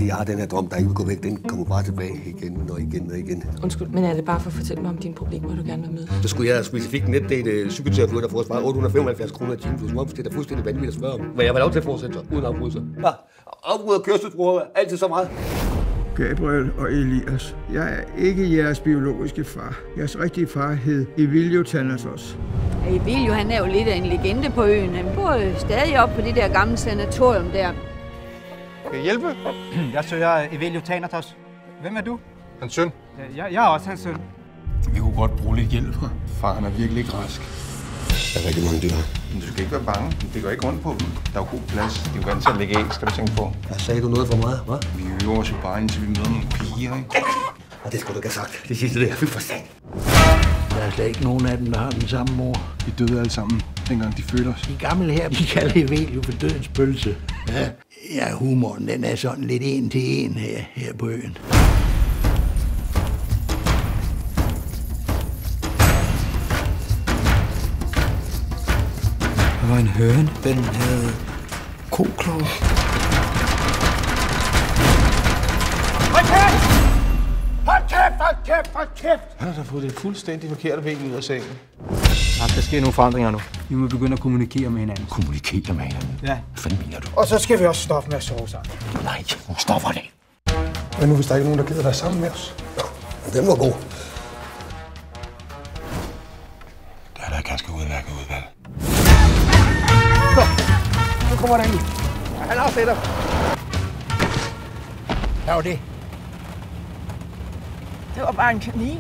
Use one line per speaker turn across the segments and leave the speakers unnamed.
fordi jeg har den her drøm, der ikke vil gå væk. Den kommer bare tilbage igen og igen og igen.
Undskyld, men er det bare for at fortælle mig om dine problemer, du gerne vil møde?
Så skulle jeg specifikt netdate psykoterapeut, der får os bare 875 kroner i timen plus moms. Det er da fuldstændig vanvittigt at spørge om. Men jeg var lov til at fortsætte sig, uden afbrydelser. Bare afbryder kørselsbrugere altid så meget.
Gabriel og Elias, jeg er ikke jeres biologiske far. Jeres rigtige far hed Evilio Thanatos.
Evilio, han er jo lidt af en legende på øen. Han bor stadig op på det der gamle sanatorium der.
Kan jeg hjælpe?
Jeg søger Evilio Thanatos. Hvem er du?
Hans søn.
Jeg er også hans søn.
Vi kunne godt bruge lidt hjælp. Far, han er virkelig ikke rask.
Der er rigtig mange dyr.
Men du skal ikke være bange. Det går ikke rundt på dem. Der er jo god plads. De er jo vant til at lægge æg, skal du tænke på.
Der sagde du noget for meget, hva'?
Vi øver os jo bare, indtil vi møder nogle piger, ikke?
Og det skulle du ikke have sagt. Det sidste der, fy for satan.
Der er slet ikke nogen af dem, der har den samme mor.
De døde alle sammen, dengang de fødte os.
De gamle her, de kalder Evilio for dødens pølse. Ja, humoren, den er sådan lidt en til en her på øen.
Der var en høne. Den havde koklov.
Hold kæft! Hold kæft, hold kæft, hold kæft!
Han har da fået det fuldstændig forkerte ben ud af sengen.
Der sker nogle forandringer nu. Vi må begynde at kommunikere med hinanden.
Kommunikere med hinanden?
Ja.
Hvad fanden mener du?
Og så skal vi også stoppe med at sove sammen.
Nej, nu stopper det.
Hvad nu, hvis der ikke er nogen, der gider være sammen med os?
Den var god.
Det er da et ganske udmærket udvalg.
Nu kommer der en. Han afsætter.
Hvad var det?
Det var bare en kanin.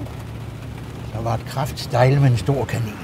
Der var et kraftstejle med en stor kanin.